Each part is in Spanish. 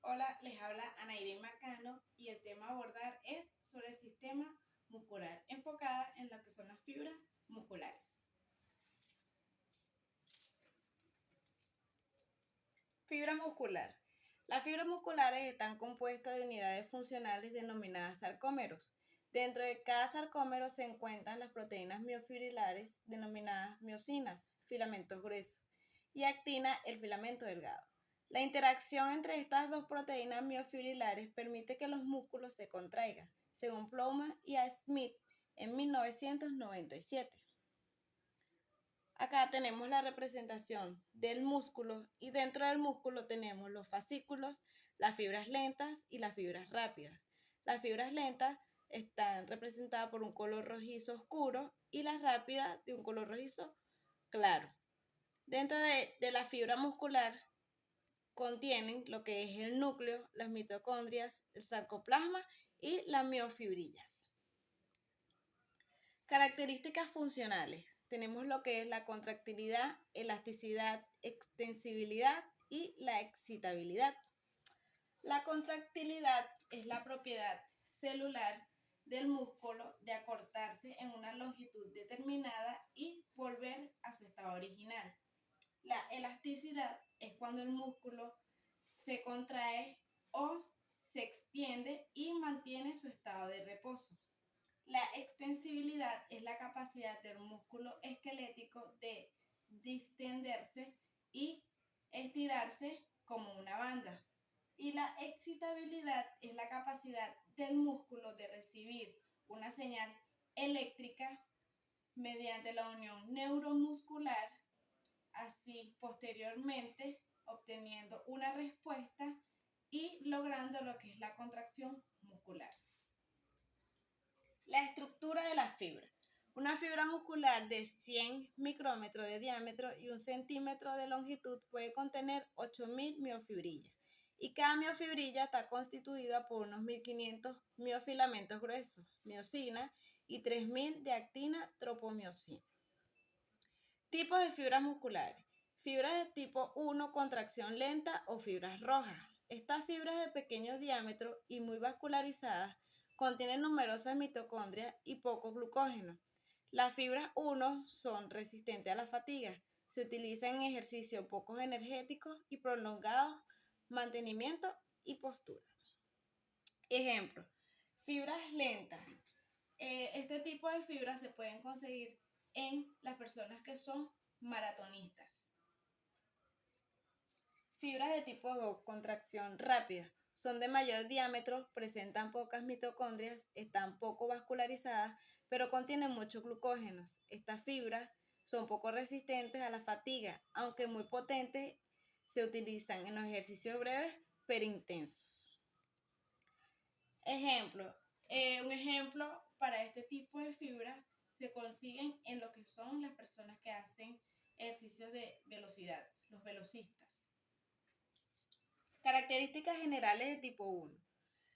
Hola, les habla Anairén Marcano y el tema a abordar es sobre el sistema muscular, enfocada en lo que son las fibras musculares. Fibra muscular. Las fibras musculares están compuestas de unidades funcionales denominadas sarcómeros. Dentro de cada sarcómero se encuentran las proteínas miofibrilares denominadas miosinas, filamentos gruesos, y actina, el filamento delgado. La interacción entre estas dos proteínas miofibrilares permite que los músculos se contraigan, según Plowman y A. Smith en 1997. Acá tenemos la representación del músculo y dentro del músculo tenemos los fascículos, las fibras lentas y las fibras rápidas. Las fibras lentas están representadas por un color rojizo oscuro y las rápidas de un color rojizo claro. Dentro de la fibra muscular contienen lo que es el núcleo, las mitocondrias, el sarcoplasma y las miofibrillas. Características funcionales. Tenemos lo que es la contractilidad, elasticidad, extensibilidad y la excitabilidad. La contractilidad es la propiedad celular del músculo de acortarse en una longitud determinada y volver a su estado original. La elasticidad es cuando el músculo se contrae o se extiende y mantiene su estado de reposo. La extensibilidad es la capacidad del músculo esquelético de distenderse y estirarse como una banda. Y la excitabilidad es la capacidad del músculo de recibir una señal eléctrica mediante la unión neuromuscular, así posteriormente obteniendo una respuesta y logrando lo que es la contracción muscular. La estructura de la fibra. Una fibra muscular de 100 micrómetros de diámetro y 1 centímetro de longitud puede contener 8.000 miofibrillas. Y cada miofibrilla está constituida por unos 1.500 miofilamentos gruesos, miosina, y 3.000 de actina, tropomiosina. Tipos de fibras musculares. Fibras de tipo 1, contracción lenta o fibras rojas. Estas fibras de pequeño diámetro y muy vascularizadas contienen numerosas mitocondrias y poco glucógeno. Las fibras 1 son resistentes a la fatiga. Se utilizan en ejercicios pocos energéticos y prolongados, mantenimiento y postura. Ejemplo, fibras lentas. Este tipo de fibras se pueden conseguir en las personas que son maratonistas. Fibras de tipo 2, contracción rápida. Son de mayor diámetro, presentan pocas mitocondrias, están poco vascularizadas, pero contienen muchos glucógenos. Estas fibras son poco resistentes a la fatiga, aunque muy potentes, se utilizan en los ejercicios breves pero intensos. Un ejemplo para este tipo de fibras se consiguen en lo que son las personas que hacen ejercicios de velocidad, los velocistas. Características generales de tipo 1.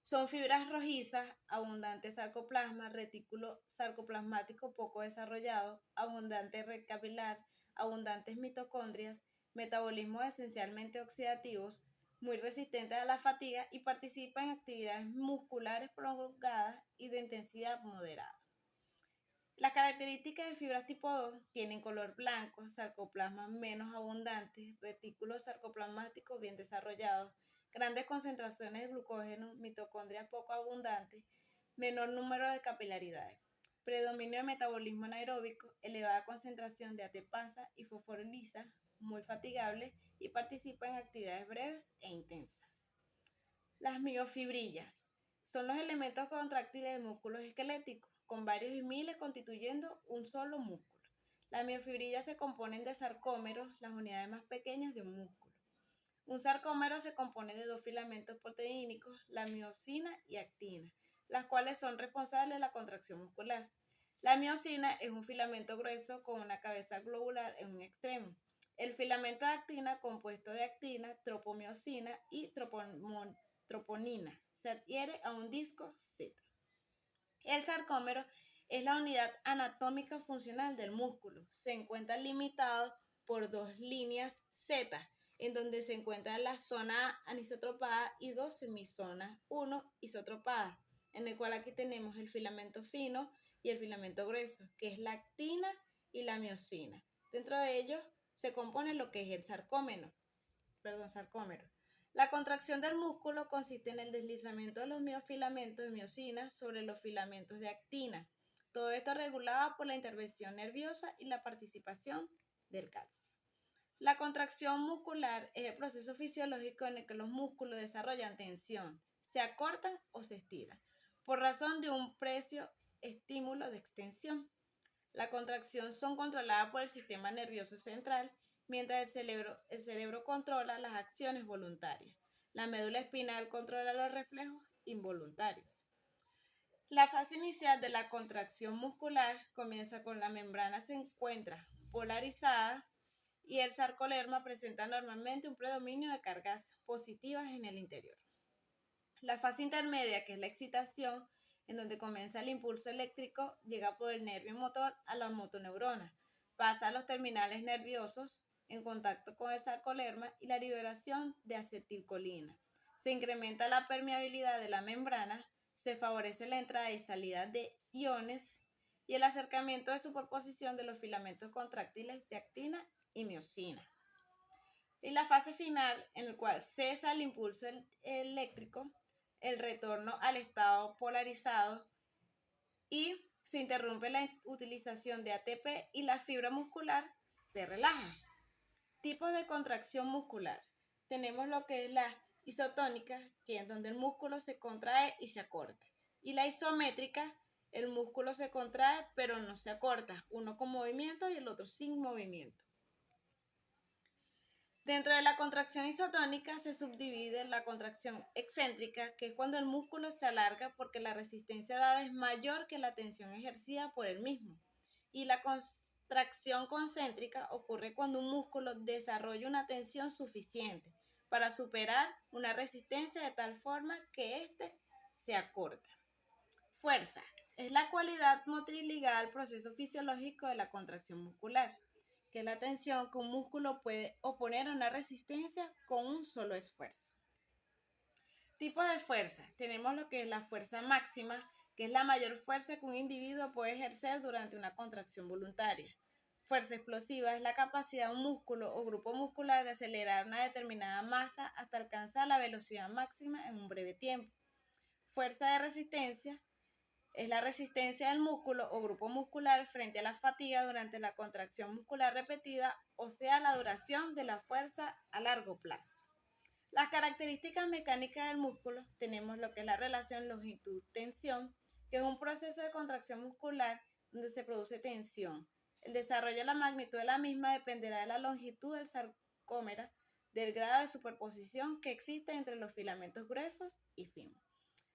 Son fibras rojizas, abundante sarcoplasma, retículo sarcoplasmático poco desarrollado, abundante red capilar, abundantes mitocondrias, metabolismos esencialmente oxidativos, muy resistentes a la fatiga y participa en actividades musculares prolongadas y de intensidad moderada. Las características de fibras tipo 2 tienen color blanco, sarcoplasma menos abundante, retículo sarcoplasmático bien desarrollado, grandes concentraciones de glucógeno, mitocondrias poco abundantes, menor número de capilaridades, predominio de metabolismo anaeróbico, elevada concentración de ATPasa y fosforilasa, muy fatigable y participa en actividades breves e intensas. Las miofibrillas son los elementos contráctiles de músculos esqueléticos, con varios y miles constituyendo un solo músculo. Las miofibrillas se componen de sarcómeros, las unidades más pequeñas de un músculo. Un sarcómero se compone de dos filamentos proteínicos, la miosina y actina, las cuales son responsables de la contracción muscular. La miosina es un filamento grueso con una cabeza globular en un extremo. El filamento de actina, compuesto de actina, tropomiosina y troponina, se adhiere a un disco Z. El sarcómero es la unidad anatómica funcional del músculo. Se encuentra limitado por dos líneas Z. en donde se encuentra la zona anisotropada y dos semizonas 1 isotropadas, en el cual aquí tenemos el filamento fino y el filamento grueso, que es la actina y la miosina. Dentro de ellos se compone lo que es el sarcómero. La contracción del músculo consiste en el deslizamiento de los miofilamentos de miosina sobre los filamentos de actina. Todo esto regulado por la intervención nerviosa y la participación del calcio. La contracción muscular es el proceso fisiológico en el que los músculos desarrollan tensión, se acortan o se estiran, por razón de un precio estímulo de extensión. La contracción son controladas por el sistema nervioso central, mientras el cerebro controla las acciones voluntarias. La médula espinal controla los reflejos involuntarios. La fase inicial de la contracción muscular comienza con la membrana se encuentra polarizada y el sarcolerma presenta normalmente un predominio de cargas positivas en el interior. La fase intermedia, que es la excitación, en donde comienza el impulso eléctrico, llega por el nervio motor a la motoneurona, pasa a los terminales nerviosos en contacto con el sarcolerma y la liberación de acetilcolina. Se incrementa la permeabilidad de la membrana, se favorece la entrada y salida de iones y el acercamiento de superposición de los filamentos contráctiles de actina y miosina. Y la fase final, en la cual cesa el impulso eléctrico, el retorno al estado polarizado y se interrumpe la utilización de ATP y la fibra muscular se relaja. Tipos de contracción muscular. Tenemos lo que es la isotónica, que es donde el músculo se contrae y se acorta. Y la isométrica, el músculo se contrae pero no se acorta, uno con movimiento y el otro sin movimiento. Dentro de la contracción isotónica se subdivide la contracción excéntrica, que es cuando el músculo se alarga porque la resistencia dada es mayor que la tensión ejercida por el mismo. Y la contracción concéntrica ocurre cuando un músculo desarrolla una tensión suficiente para superar una resistencia de tal forma que éste se acorta. Fuerza es la cualidad motriz ligada al proceso fisiológico de la contracción muscular, que es la tensión que un músculo puede oponer a una resistencia con un solo esfuerzo. Tipos de fuerza. Tenemos lo que es la fuerza máxima, que es la mayor fuerza que un individuo puede ejercer durante una contracción voluntaria. Fuerza explosiva es la capacidad de un músculo o grupo muscular de acelerar una determinada masa hasta alcanzar la velocidad máxima en un breve tiempo. Fuerza de resistencia es la resistencia del músculo o grupo muscular frente a la fatiga durante la contracción muscular repetida, o sea, la duración de la fuerza a largo plazo. Las características mecánicas del músculo, tenemos lo que es la relación longitud-tensión, que es un proceso de contracción muscular donde se produce tensión. El desarrollo de la magnitud de la misma dependerá de la longitud del sarcómero, del grado de superposición que existe entre los filamentos gruesos y finos.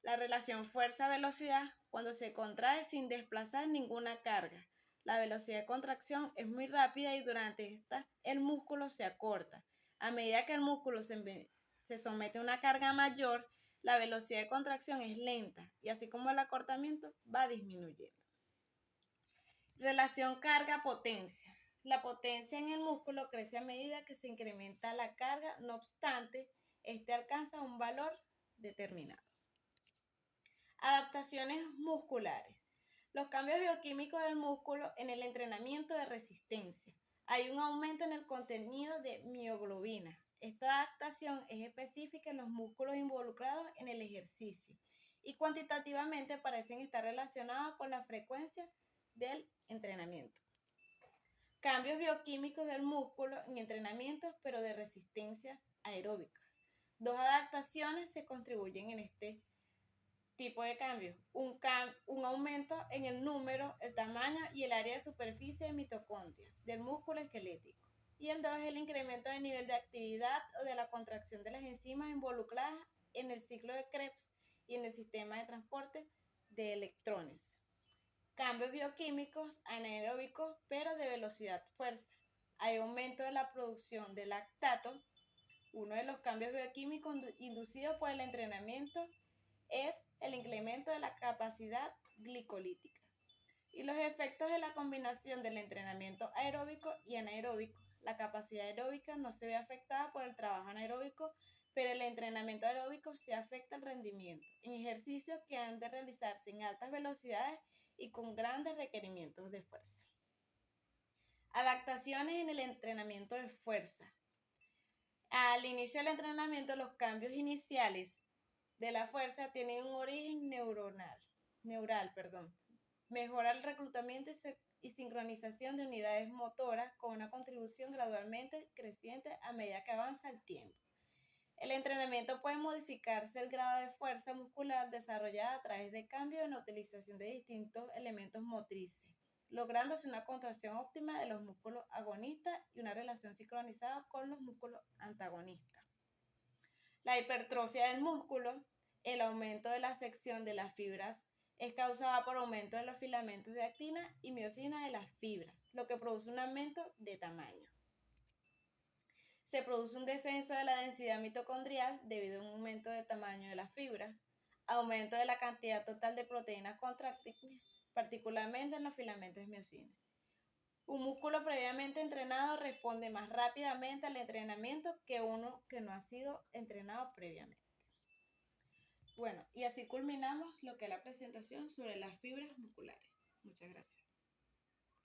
La relación fuerza-velocidad, cuando se contrae sin desplazar ninguna carga. La velocidad de contracción es muy rápida y durante esta el músculo se acorta. A medida que el músculo se somete a una carga mayor, la velocidad de contracción es lenta y así como el acortamiento va disminuyendo. Relación carga-potencia. La potencia en el músculo crece a medida que se incrementa la carga, no obstante, este alcanza un valor determinado. Adaptaciones musculares. Los cambios bioquímicos del músculo en el entrenamiento de resistencia. Hay un aumento en el contenido de mioglobina. Esta adaptación es específica en los músculos involucrados en el ejercicio y cuantitativamente parecen estar relacionados con la frecuencia del entrenamiento. Cambios bioquímicos del músculo en entrenamientos, pero de resistencias aeróbicas. Dos adaptaciones se contribuyen en este tipo de cambio, un aumento en el número, el tamaño y el área de superficie de mitocondrias del músculo esquelético. Y el 2 es el incremento del nivel de actividad o de la contracción de las enzimas involucradas en el ciclo de Krebs y en el sistema de transporte de electrones. Cambios bioquímicos anaeróbicos, pero de velocidad-fuerza. Hay aumento de la producción de lactato. Uno de los cambios bioquímicos inducidos por el entrenamiento es el incremento de la capacidad glicolítica. Y los efectos de la combinación del entrenamiento aeróbico y anaeróbico. La capacidad aeróbica no se ve afectada por el trabajo anaeróbico, pero el entrenamiento aeróbico sí afecta el rendimiento en ejercicios que han de realizarse en altas velocidades y con grandes requerimientos de fuerza. Adaptaciones en el entrenamiento de fuerza. Al inicio del entrenamiento, los cambios iniciales de la fuerza tienen un origen neural. Mejora el reclutamiento y sincronización de unidades motoras con una contribución gradualmente creciente a medida que avanza el tiempo. El entrenamiento puede modificarse el grado de fuerza muscular desarrollada a través de cambios en la utilización de distintos elementos motrices, lográndose una contracción óptima de los músculos agonistas y una relación sincronizada con los músculos antagonistas. La hipertrofia del músculo, el aumento de la sección de las fibras, es causada por aumento de los filamentos de actina y miosina de las fibras, lo que produce un aumento de tamaño. Se produce un descenso de la densidad mitocondrial debido a un aumento del tamaño de las fibras, aumento de la cantidad total de proteínas contráctiles, particularmente en los filamentos de miosina. Un músculo previamente entrenado responde más rápidamente al entrenamiento que uno que no ha sido entrenado previamente. Bueno, y así culminamos lo que es la presentación sobre las fibras musculares. Muchas gracias.